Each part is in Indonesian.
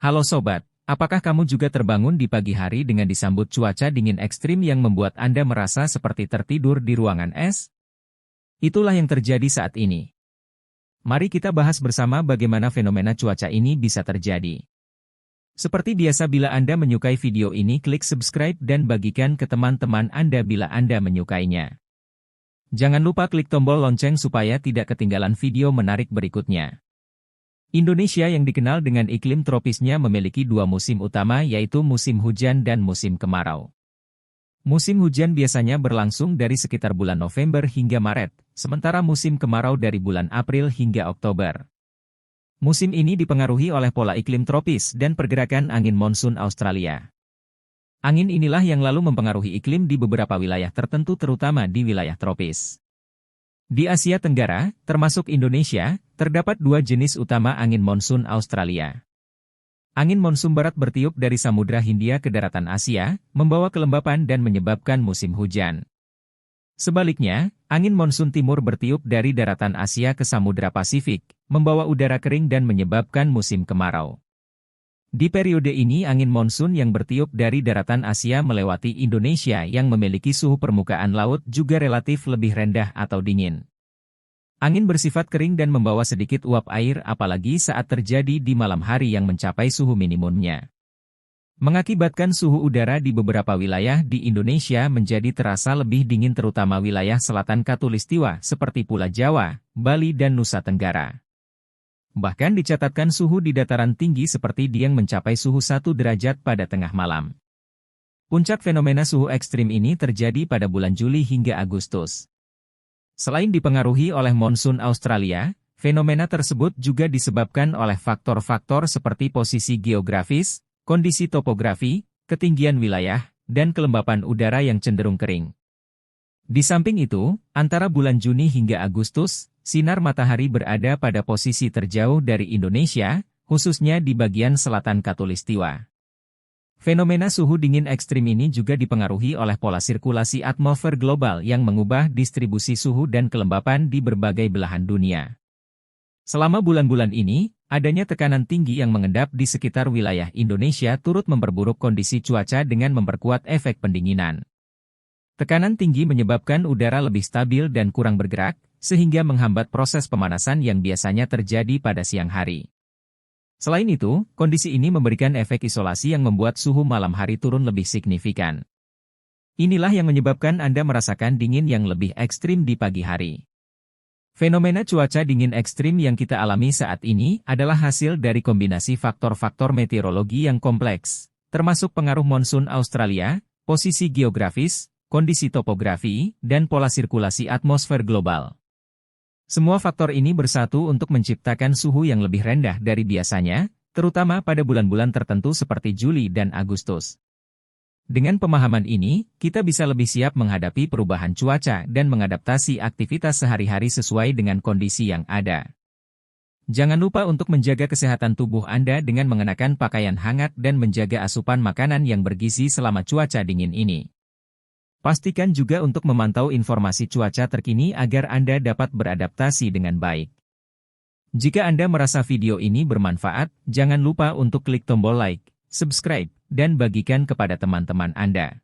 Halo sobat, apakah kamu juga terbangun di pagi hari dengan disambut cuaca dingin ekstrim yang membuat Anda merasa seperti tertidur di ruangan es? Itulah yang terjadi saat ini. Mari kita bahas bersama bagaimana fenomena cuaca ini bisa terjadi. Seperti biasa, bila Anda menyukai video ini, klik subscribe dan bagikan ke teman-teman Anda bila Anda menyukainya. Jangan lupa klik tombol lonceng supaya tidak ketinggalan video menarik berikutnya. Indonesia yang dikenal dengan iklim tropisnya memiliki dua musim utama, yaitu musim hujan dan musim kemarau. Musim hujan biasanya berlangsung dari sekitar bulan November hingga Maret, sementara musim kemarau dari bulan April hingga Oktober. Musim ini dipengaruhi oleh pola iklim tropis dan pergerakan angin monsun Australia. Angin inilah yang lalu mempengaruhi iklim di beberapa wilayah tertentu, terutama di wilayah tropis. Di Asia Tenggara, termasuk Indonesia, terdapat dua jenis utama angin monsun Australia. Angin monsun barat bertiup dari Samudra Hindia ke daratan Asia, membawa kelembapan dan menyebabkan musim hujan. Sebaliknya, angin monsun timur bertiup dari daratan Asia ke Samudra Pasifik, membawa udara kering dan menyebabkan musim kemarau. Di periode ini angin monsun yang bertiup dari daratan Asia melewati Indonesia yang memiliki suhu permukaan laut juga relatif lebih rendah atau dingin. Angin bersifat kering dan membawa sedikit uap air, apalagi saat terjadi di malam hari yang mencapai suhu minimumnya. Mengakibatkan suhu udara di beberapa wilayah di Indonesia menjadi terasa lebih dingin, terutama wilayah selatan Khatulistiwa seperti Pulau Jawa, Bali dan Nusa Tenggara. Bahkan dicatatkan suhu di dataran tinggi seperti Dieng mencapai suhu 1 derajat pada tengah malam. Puncak fenomena suhu ekstrim ini terjadi pada bulan Juli hingga Agustus. Selain dipengaruhi oleh monsun Australia, fenomena tersebut juga disebabkan oleh faktor-faktor seperti posisi geografis, kondisi topografi, ketinggian wilayah, dan kelembapan udara yang cenderung kering. Di samping itu, antara bulan Juni hingga Agustus, sinar matahari berada pada posisi terjauh dari Indonesia, khususnya di bagian selatan Khatulistiwa. Fenomena suhu dingin ekstrim ini juga dipengaruhi oleh pola sirkulasi atmosfer global yang mengubah distribusi suhu dan kelembapan di berbagai belahan dunia. Selama bulan-bulan ini, adanya tekanan tinggi yang mengendap di sekitar wilayah Indonesia turut memperburuk kondisi cuaca dengan memperkuat efek pendinginan. Tekanan tinggi menyebabkan udara lebih stabil dan kurang bergerak, sehingga menghambat proses pemanasan yang biasanya terjadi pada siang hari. Selain itu, kondisi ini memberikan efek isolasi yang membuat suhu malam hari turun lebih signifikan. Inilah yang menyebabkan Anda merasakan dingin yang lebih ekstrim di pagi hari. Fenomena cuaca dingin ekstrim yang kita alami saat ini adalah hasil dari kombinasi faktor-faktor meteorologi yang kompleks, termasuk pengaruh monsun Australia, posisi geografis, kondisi topografi, dan pola sirkulasi atmosfer global. Semua faktor ini bersatu untuk menciptakan suhu yang lebih rendah dari biasanya, terutama pada bulan-bulan tertentu seperti Juli dan Agustus. Dengan pemahaman ini, kita bisa lebih siap menghadapi perubahan cuaca dan mengadaptasi aktivitas sehari-hari sesuai dengan kondisi yang ada. Jangan lupa untuk menjaga kesehatan tubuh Anda dengan mengenakan pakaian hangat dan menjaga asupan makanan yang bergizi selama cuaca dingin ini. Pastikan juga untuk memantau informasi cuaca terkini agar Anda dapat beradaptasi dengan baik. Jika Anda merasa video ini bermanfaat, jangan lupa untuk klik tombol like, subscribe, dan bagikan kepada teman-teman Anda.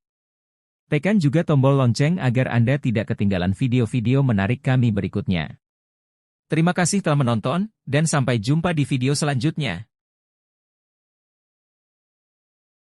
Tekan juga tombol lonceng agar Anda tidak ketinggalan video-video menarik kami berikutnya. Terima kasih telah menonton, dan sampai jumpa di video selanjutnya.